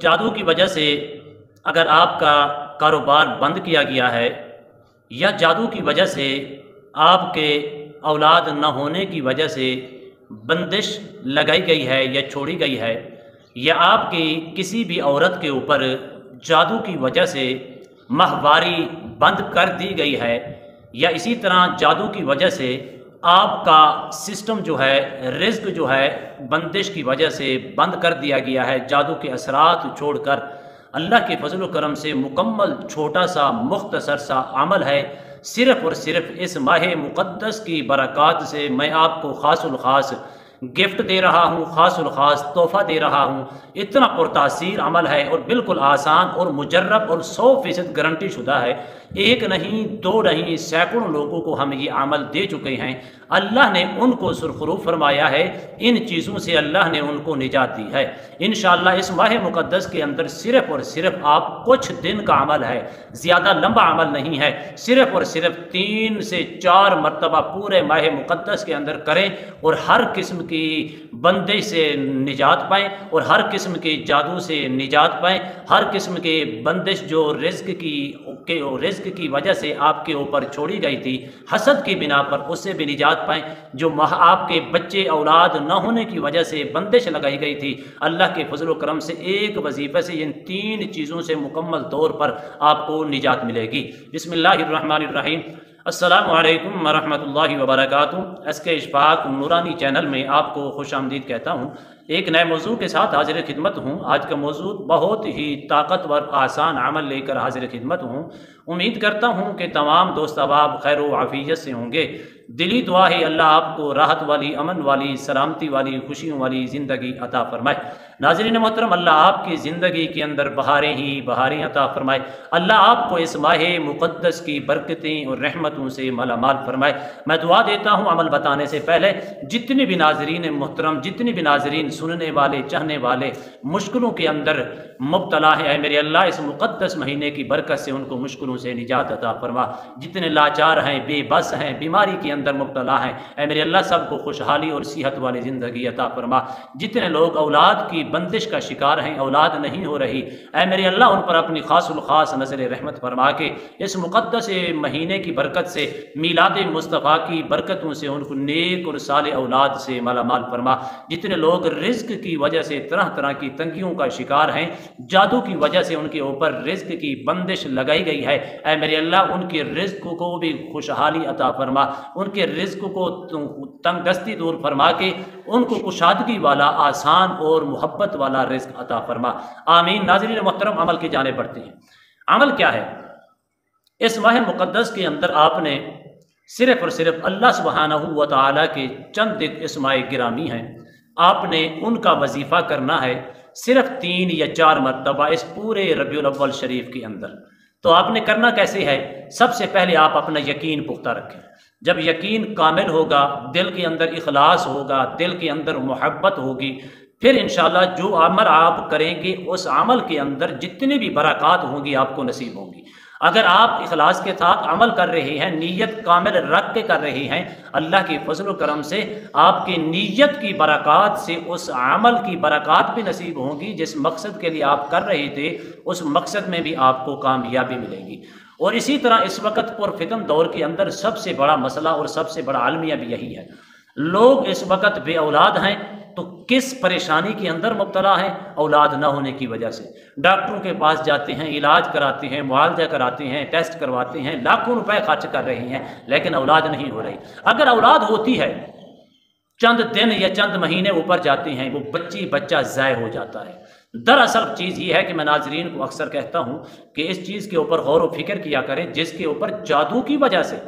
जादू की वजह से अगर आपका कारोबार बंद किया गया है या जादू की वजह से आपके औलाद न होने की वजह से बंदिश लगाई गई है या छोड़ी गई है, या आपकी किसी भी औरत के ऊपर जादू की वजह से माहवारी बंद कर दी गई है, या इसी तरह जादू की वजह से आपका सिस्टम जो है, रिज़्क जो है बंदिश की वजह से बंद कर दिया गया है, जादू के असरात छोड़कर अल्लाह के फजल व करम से मुकम्मल छोटा सा मुख्तसर सा अमल है। सिर्फ़ और सिर्फ इस माह मुक़द्दस की बरक़ात से मैं आपको ख़ासुल ख़ास गिफ्ट दे रहा हूँ, ख़ासुल ख़ास तोहफ़ा दे रहा हूँ। इतना पुरतासीर अमल है और बिल्कुल आसान और मुजर्रब और 100% गारंटी शुदा है। एक नहीं, दो नहीं, सैकड़ों लोगों को हम ये अमल दे चुके हैं। अल्लाह ने उनको सुरखरू फरमाया है, इन चीज़ों से अल्लाह ने उनको निजात दी है। इंशाअल्लाह इस माह मुक़द्दस के अंदर सिर्फ़ और सिर्फ आप कुछ दिन का अमल है, ज़्यादा लंबा अमल नहीं है। सिर्फ़ और सिर्फ 3 से 4 मरतबा पूरे माह मुक़द्दस के अंदर करें और हर किस्म की बंदिश से निजात पाएँ और हर किस्म के जादू से निजात पाएँ। हर किस्म के बंदिश जो रिज़्क की वजह से आपके ऊपर छोड़ी गई थी हसद की बिना पर, उससे भी निजात पाएँ। जो आपके बच्चे औलाद न होने की वजह से बंदिश लगाई गई थी, अल्लाह के फजल व करम से एक वजीफ़े से इन 3 चीज़ों से मुकम्मल तौर पर आपको निजात मिलेगी। बिस्मिल्लाहिर्रहमानिर्रहीम। अस्सलामु अलैकुम वरहमतुल्लाहि वबरकातुहू। एसके इशफाक नूरानी चैनल में आपको खुश आमदीद कहता हूँ। एक नए मौजू के साथ हाजिर खिदमत हूँ। आज का मौजू बहुत ही ताकतवर आसान अमल लेकर हाजिर खिदमत हूँ। उम्मीद करता हूँ कि तमाम दोस्त अहबाब खैर व आफियत से होंगे। दिली दुआ है अल्लाह आपको राहत वाली, अमन वाली, सलामती वाली, खुशियों वाली ज़िंदगी अता फरमाए। नाज़रीन मोहतरम, अल्लाह आपकी ज़िंदगी के अंदर बहारें ही बहारें अता फरमाए। अल्लाह आपको इस माह मुक़द्दस की बरकतें और रहमतों से मालामाल फरमाए। मैं दुआ देता हूँ अमल बताने से पहले जितने भी नाज़रीन मोहतरम, जितने भी नाज़रीन सुनने वाले, चाहने वाले मुश्किलों के अंदर मुब्तला है, मेरे अल्लाह इस मुक़द्दस महीने की बरकत से उनको मुश्किलों से निजात अता फरमा। जितने लाचार हैं, बेबस हैं, बीमारी के अंदर मुब्तला हैं, ऐ मेरे अल्लाह सबको खुशहाली और सेहत वाली ज़िंदगी अता फरमा। जितने लोग औलाद की बंदिश का शिकार हैं, औलाद नहीं हो रही, ऐ मेरे अल्लाह उन पर अपनी खासुल खास नज़र रहमत फरमा के इस मुक़द्दस महीने की बरकत से, मीलाद मुस्तफ़ा की बरकतों से उनको नेक और साले औलाद से मालामाल फरमा। जितने लोग रिज़्क की वजह से तरह तरह की तंगियों का शिकार हैं, जादू की वजह से उनके ऊपर रिज़्क की बंदिश लगाई गई है, ऐ मेरे अल्लाह उनके रिज़्क को भी खुशहाली अता फरमा, उनके रिज़्क को तंगदस्ती दूर फरमा के उनको कुशादगी वाला, आसान और मोहब्बत वाला रिज़्क अता फरमा। आमीन। नाज़रीन मोहतरम, अमल की जाने बढ़ते हैं। अमल क्या है? इस माह मुक़द्दस के अंदर आपने सिर्फ़ और सिर्फ अल्लाह सुब्हानहू व तआला के चंद इस्माए गिरामी हैं, आपने उनका वजीफ़ा करना है सिर्फ 3 या 4 मरतबा इस पूरे रबीउल अव्वल शरीफ के अंदर। तो आपने करना कैसे है? सबसे पहले आप अपना यकीन पुख्ता रखें। जब यकीन कामिल होगा, दिल के अंदर इखलास होगा, दिल के अंदर मोहब्बत होगी, फिर इंशाअल्लाह जो अमल आप करेंगे उस अमल के अंदर जितनी भी बरक़ात होंगी आपको नसीब होंगी। अगर आप इखलास के साथ अमल कर रहे हैं, नीयत कामिल रख के कर रहे हैं, अल्लाह के फजल व करम से आपकी नीयत की बरक़ात से उस अमल की बरक़ात भी नसीब होंगी। जिस मकसद के लिए आप कर रहे थे उस मकसद में भी आपको कामयाबी मिलेगी। और इसी तरह इस वक्त पुरफितन दौर के अंदर सबसे बड़ा मसला और सबसे बड़ा आलमिया भी यही है। लोग इस वक्त बे औलाद हैं तो किस परेशानी के अंदर मुब्तला है? औलाद न होने की वजह से डॉक्टरों के पास जाते हैं, इलाज कराते हैं, मुआवजा कराते हैं, टेस्ट करवाते हैं, लाखों रुपए खर्च कर रहे हैं, लेकिन औलाद नहीं हो रही। अगर औलाद होती है, चंद दिन या चंद महीने ऊपर जाते हैं, वो बच्चा ज़ाय हो जाता है। दरअसल चीज़ ये है कि मैं नाज़रीन को अक्सर कहता हूँ कि इस चीज़ के ऊपर गौर व फिक्र किया करें जिसके ऊपर जादू की वजह से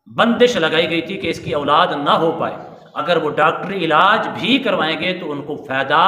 बंदिश लगाई गई थी कि इसकी औलाद ना हो पाए। अगर वो डॉक्टरी इलाज भी करवाएंगे तो उनको फ़ायदा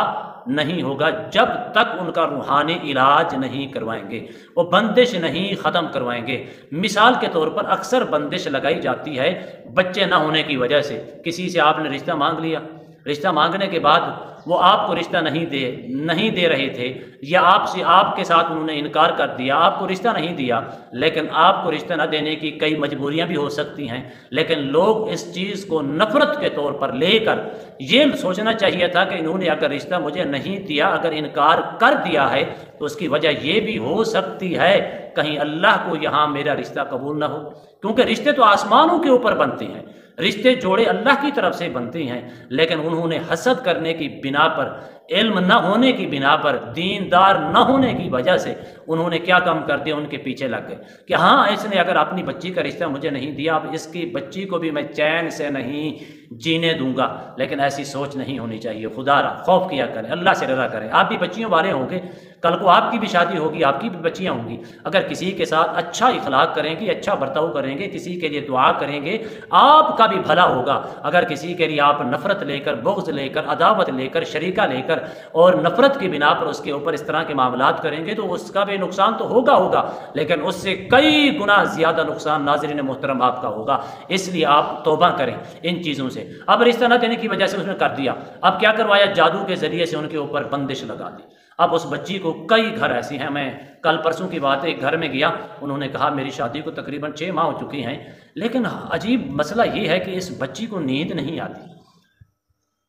नहीं होगा जब तक उनका रूहानी इलाज नहीं करवाएंगे, वो बंदिश नहीं ख़त्म करवाएंगे। मिसाल के तौर पर अक्सर बंदिश लगाई जाती है बच्चे ना होने की वजह से। किसी से आपने रिश्ता मांग लिया, रिश्ता मांगने के बाद وہ آپ کو رشتہ نہیں دے رہے تھے، یا آپ کے ساتھ انہوں نے انکار کر دیا، آپ کو رشتہ نہیں دیا، لیکن آپ کو رشتہ نہ دینے کی کئی مجبوریاں بھی ہو سکتی ہیں، لیکن لوگ اس چیز کو نفرت کے طور پر لے کر یہ سوچنا چاہیے تھا کہ انہوں نے اگر رشتہ مجھے نہیں دیا، اگر انکار کر دیا ہے تو اس کی وجہ یہ بھی ہو سکتی ہے کہیں اللہ کو یہاں میرا رشتہ قبول نہ ہو، کیونکہ رشتے تو آسمانوں کے اوپر بنتے ہیں، رشتے جوڑے اللہ کی طرف سے بنتے ہیں، لیکن انہوں نے حسد کرنے کی بنا پر، علم نہ ہونے کی بنا پر، دیندار نہ ہونے کی وجہ سے انہوں نے کیا کام کر دیا، ان کے پیچھے لگ گئے کہ ہاں اس نے اگر اپنی بچی کا رشتہ مجھے نہیں دیا، اب اس کی بچی کو بھی میں چین سے نہیں جینے دوں گا۔ لیکن ایسی سوچ نہیں ہونی چاہیے، خدا را خوف کیا کریں، اللہ سے رضا کریں۔ آپ بھی بچیوں والے ہوں گے، کل کو آپ کی بھی شادی ہوگی، آپ کی بھی بچیاں ہوں گی، اگر کسی کے ساتھ اچھا اخلاق کریں گے، اچھا برتاؤ کریں گے، کسی کے لیے دعا کریں گے، آپ کا بھی بھلا ہوگا۔ اگر کسی کے لیے آپ نفرت لے کر، بغض لے کر، عداوت لے کر، شریکہ لے کر اور نفرت کی بنا پر اس کے اوپر اس طرح کے معاملات کریں گے تو اس کا بھی نقصان تو ہوگا، لیکن اس سے کئی گنا زیادہ نقصان ناظرین محترم آپ کا ہوگا۔ اس لیے آپ توبہ کریں ان چیزوں سے۔ اب رشتہ نہ دینے کی وجہ سے اس نے کر دیا، اب کیا کروایا، جادو کے ذریعے سے ان کے اوپر بندش لگا دی۔ اب اس بچی کو، کئی گھر ایسی ہیں، میں کل پرسوں کی بات ہے، ایک گھر میں گیا، انہوں نے کہا میری شادی کو تقریباً 6 ماہ ہو چکی ہیں، لیکن عجیب مسئلہ یہ ہے کہ اس بچی کو نیند نہیں آتی۔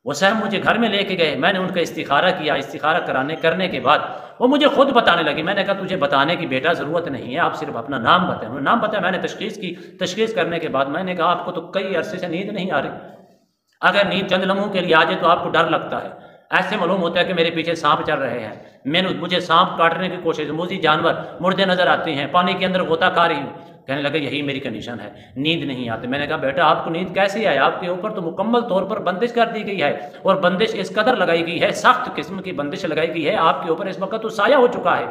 وہ صاحب مجھے گھر میں لے کے گئے، میں نے ان کا استخارہ کیا، استخارہ کرنے کے بعد وہ مجھے خود بتانے لگی۔ میں نے کہا تجھے بتانے کی بیٹا ضرورت نہیں ہے، آپ صرف اپنا نام بتائیں۔ انہوں نے نام بتایا، میں نے تشخیص کی، تشخیص کرنے کے بعد میں نے کہا آپ کو تو کئی عرصے سے نیند نہیں آ رہی، اگر نیند چند لمحوں کے لیے آ جائے تو آپ کو ڈر لگتا ہے، ایسے معلوم ہوتا ہے کہ میرے پیچھے سانپ چل رہے ہیں، مجھے سانپ کاٹنے کی کوشش، موذی جانور مردے نظر آتے ہیں، پانی کے اندر غوطہ کھا رہی ہوں۔ کہنے لگے یہی میری کنڈیشن ہے، نیند نہیں آتی۔ میں نے کہا بیٹا آپ کو نیند کیسے آئے، آپ کے اوپر تو مکمل طور پر بندش کر دی گئی ہے، اور بندش اس قدر لگائی گئی ہے، سخت قسم کی بندش لگائی گئی ہے، آپ کے اوپر اس وقت تو سایہ ہو چکا ہے۔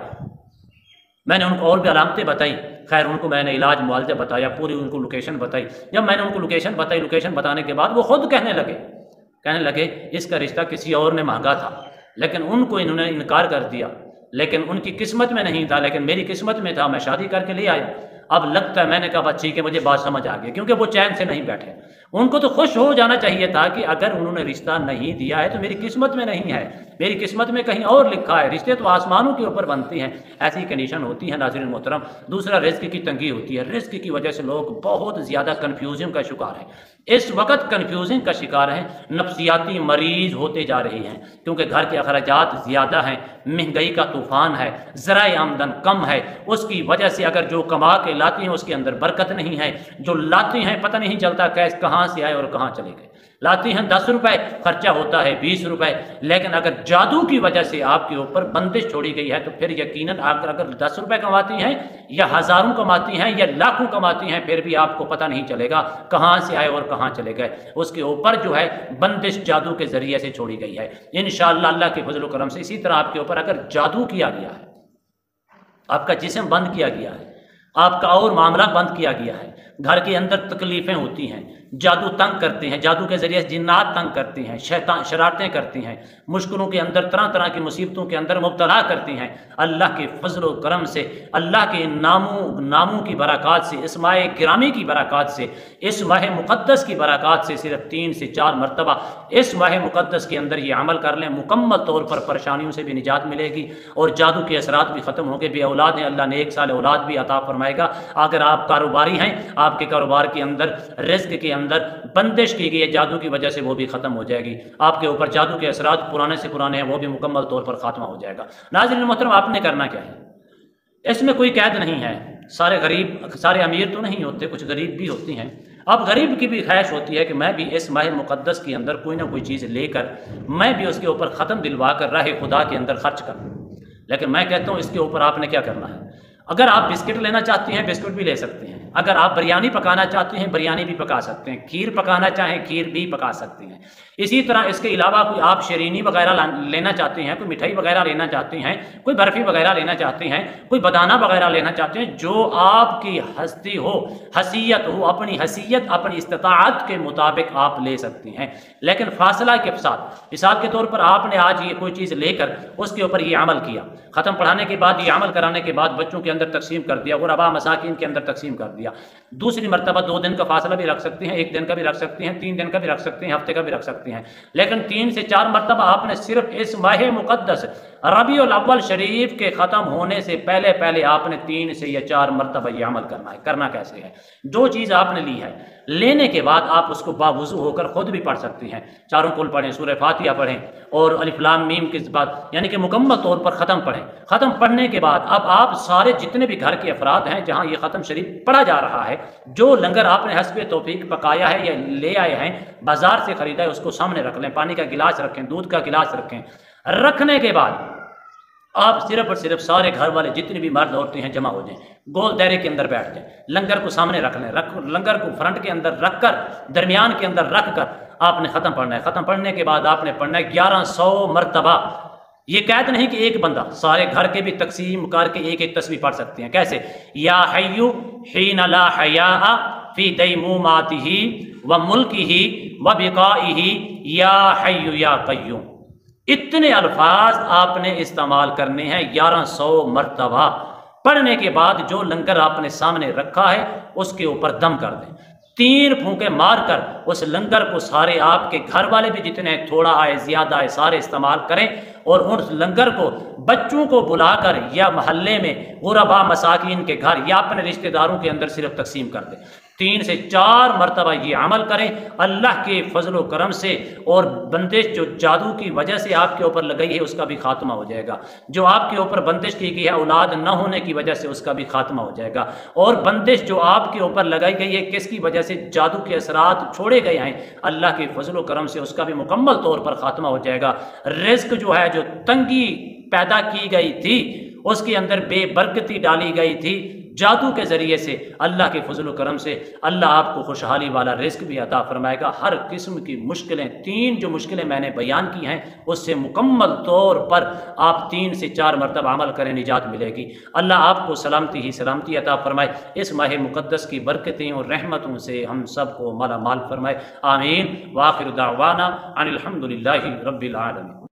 میں نے ان کو اور بھی علامتیں بتائی، خیر ان کو میں نے علاج معالجہ بتایا، پوری ان کو لوکیشن بتائی۔ جب میں نے ان کو لوکیشن بتائی، لوکیشن بتانے کے بعد وہ خود کہنے لگے اس کا رشتہ کسی اور نے مانگا تھا، لیکن ان کو انہوں نے انکار کر دیا، لیکن ان کی قسمت میں نہیں تھا، لیکن میری قسمت میں تھا، میں شادی کر کے لے آیا۔ اب لگتا ہے، میں نے کہا بس ٹھیک ہے، مجھے بات سمجھ آ گئی، کیونکہ وہ چین سے نہیں بیٹھے۔ ان کو تو خوش ہو جانا چاہیے تھا کہ اگر انہوں نے رشتہ نہیں دیا ہے تو میری قسمت میں نہیں ہے، میری قسمت میں کہیں اور لکھا ہے، رشتے تو آسمانوں کے اوپر بنتے ہیں۔ ایسی کنڈیشن ہوتی ہے ناظرین محترم۔ دوسرا رزق کی تنگی ہوتی ہے، رزق کی وجہ سے لوگ بہت زیادہ کنفیوژن کا شکار ہیں، اس وقت کنفیوژن کا شکار ہیں، نفسیاتی مریض ہوتے جا رہے ہیں، کیونکہ گھر کے اخراجات زیادہ ہیں، مہنگائی کا طوفان ہے، ذرائع آمدن کم ہے، اس کی وجہ سے اگر جو کما کے لاتے ہیں اس کے اندر برکت نہیں ہے، جو لاتے ہیں پتہ نہیں چلتا کہاں سے آئے اور کہاں چلے گئے۔ لاتے ہیں 10 روپے، خرچہ ہوتا ہے 20 روپے، لیکن اگر جادو کی وجہ سے آپ کے اوپر بندش چھوڑی گئی ہے تو پھر یقیناً اگر 10 روپے کماتی ہیں یا ہزاروں کماتی ہیں یا لاکھوں کماتی ہیں، پھر بھی آپ کو پتہ نہیں چلے گا کہاں سے آئے اور کہاں چلے گئے۔ اس کے اوپر جو ہے بندش جادو کے ذریعے سے چھوڑی گئی ہے۔ انشاءاللہ اللہ کے فضل و کرم سے اسی طرح آپ کے اوپر اگر جادو کیا گیا ہے، آپ کا جسم بند کیا گیا ہے، آپ کا اور معاملہ بند کیا گیا ہے، گھر کے اندر تکلیفیں ہوتی ہیں، جادو تنگ کرتے ہیں، جادو کے ذریعے جنات تنگ کرتے ہیں، شیطان شرارتیں کرتے ہیں، مشکلوں کے اندر طرح طرح کی مصیبتوں کے اندر مبتلا کرتے ہیں، اللہ کے فضل و کرم سے، اللہ کے ناموں کی برکات سے، اس ماہ گرامی کی برکات سے، اس ماہ مقدس کی برکات سے صرف 3 سے 4 مرتبہ اس ماہ مقدس کے اندر یہ عمل کر لیں، مکمل طور پر پریشانیوں سے بھی نجات ملے گی اور جادو کے اثرات بھی ختم ہوں گے۔ بے اولاد ہیں، اللہ نے 1 سال اولاد بھی عطا فرمائے گا۔ اگر آپ کاروباری ہیں، آپ کے کاروبار کے اندر رزق کے اندر بندش کی گئی ہے جادو کی وجہ سے، وہ بھی ختم ہو جائے گی۔ آپ کے اوپر جادو کے اثرات پرانے سے پرانے ہیں، وہ بھی مکمل طور پر خاتمہ ہو جائے گا۔ ناظرین محترم، آپ نے کرنا کیا ہے، اس میں کوئی قید نہیں ہے، سارے غریب، سارے امیر تو نہیں ہوتے، کچھ غریب بھی ہوتی ہیں۔ اب غریب کی بھی خواہش ہوتی ہے کہ میں بھی اس ماہ مقدس کے اندر کوئی نہ کوئی چیز لے کر میں بھی اس کے اوپر ختم دلوا کر راہ خدا کے اندر خرچ کروں، لیکن میں کہتا ہوں اس کے اوپر آپ نے کیا کرنا ہے۔ اگر آپ بسکٹ لینا چاہتے ہیں بسکٹ بھی لے سکتے ہیں، اگر آپ بریانی پکانا چاہتے ہیں بریانی بھی پکا سکتے ہیں، کھیر پکانا چاہیں کھیر بھی پکا سکتے ہیں۔ اسی طرح اس کے علاوہ کوئی آپ شیرینی وغیرہ لینا چاہتے ہیں، کوئی مٹھائی وغیرہ لینا چاہتے ہیں، کوئی برفی وغیرہ لینا چاہتے ہیں، کوئی بدانہ وغیرہ لینا چاہتے ہیں، جو آپ کی ہستی ہو، حیثیت ہو، اپنی حیثیت اپنی استطاعت کے مطابق آپ لے سکتے ہیں، لیکن فاصلہ کے ساتھ۔ مثال کے طور پر آپ نے آج یہ کوئی چیز لے کر اس کے اوپر یہ عمل کیا، ختم پڑھانے کے بعد یہ عمل کرانے کے بعد بچوں کے اندر تقسیم کر دیا، غربا مساکین کے اندر تقسیم کر دیا، दिया। दूसरी मरतबा 2 दिन का फासला भी रख सकते हैं, 1 दिन का भी रख सकते हैं, 3 दिन का भी रख सकते हैं, हफ्ते का भी रख सकते हैं, लेकिन 3 से 4 मरतबा आपने सिर्फ इस माह मुक़द्दस रबीउल अव्वल शरीफ के ख़त्म होने से पहले पहले आपने 3 से या 4 मरतबा ये अमल करना है। करना कैसे है? जो चीज़ आपने ली है, लेने के बाद आप उसको बावुज़ू होकर खुद भी पढ़ सकते हैं। चारों कुल पढ़ें, सूरह फातिहा पढ़ें और अलिफ लाम मीम के बाद यानी कि मुकम्मल तौर पर ख़त्म पढ़ें। ख़त्म पढ़ने के बाद अब आप सारे जितने भी घर के अफराद हैं जहाँ ये ख़त्म शरीफ पढ़ा जा रहा है, जो लंगर आपने हस्बे तौफीक पकाया है या ले आए हैं, बाजार से ख़रीदा है, उसको सामने रख लें। पानी का गिलास रखें, दूध का गिलास रखें। रखने के बाद आप सिर्फ और सिर्फ सारे घर वाले जितने भी मर्द औरतें हैं जमा हो जाएं, गोल दायरे के अंदर बैठ जाएं, लंगर को सामने रख लें, लंगर को फ्रंट के अंदर रख कर, दरमियान के अंदर रख कर आपने ख़त्म पढ़ना है। ख़त्म पढ़ने के बाद आपने पढ़ना है 1100 मरतबा। ये कैद नहीं कि एक बंदा, सारे घर के भी तकसीम करके एक एक तस्बीह पढ़ सकते हैं। कैसे? या हय्यु हीन ला हया फी दैमूमातिही व मुल्किही व बिकाइही या हय्यु या कय्यूम। इतने अल्फाज आपने इस्तेमाल करने हैं 1100 मरतबा। पढ़ने के बाद जो लंगर आपने सामने रखा है उसके ऊपर दम कर दें। 3 फूंके मार कर उस लंगर को सारे आपके घर वाले भी जितने थोड़ा आए ज़्यादा आए सारे इस्तेमाल करें और उस लंगर को बच्चों को बुलाकर या मोहल्ले में गुरबा मसाकीन के घर या अपने रिश्तेदारों के अंदर सिर्फ तकसीम कर दें। 3 से 4 मरतबा ये अमल करें। अल्लाह के फजल करम से और बंदिश जो जादू की वजह से आपके ऊपर लगाई है उसका भी खात्मा हो जाएगा। जो आपके ऊपर बंदिश की गई है औलाद न होने की वजह से उसका भी खात्मा हो जाएगा। और बंदिश जो आपके ऊपर लगाई गई है किसकी वजह से जादू के असरात छोड़े गए हैं, अल्लाह के फजल करम से उसका भी मुकम्मल तौर पर खात्मा हो जाएगा। रिज़्क जो है, जो तंगी पैदा की गई थी उसके अंदर बेबरकती डाली गई थी जादू के ज़रिए से, अल्लाह के फजल करम से अल्लाह आपको खुशहाली वाला रिज़्क भी अता फरमाएगा। हर किस्म की मुश्किलें, 3 जो मुश्किलें मैंने बयान की हैं उससे मुकम्मल तौर पर आप 3 से 4 मरतबा अमल करें, निजात मिलेगी। अल्लाह आपको सलामती ही सलामती अता फरमाए। इस माह मुक़द्दस की बरकतें और रहमतों से हम सब को माला माल फरमाए। आमीन। व आखिर दावाना अनिल हम्दुलिल्लाहि रब्बिल आलमीन।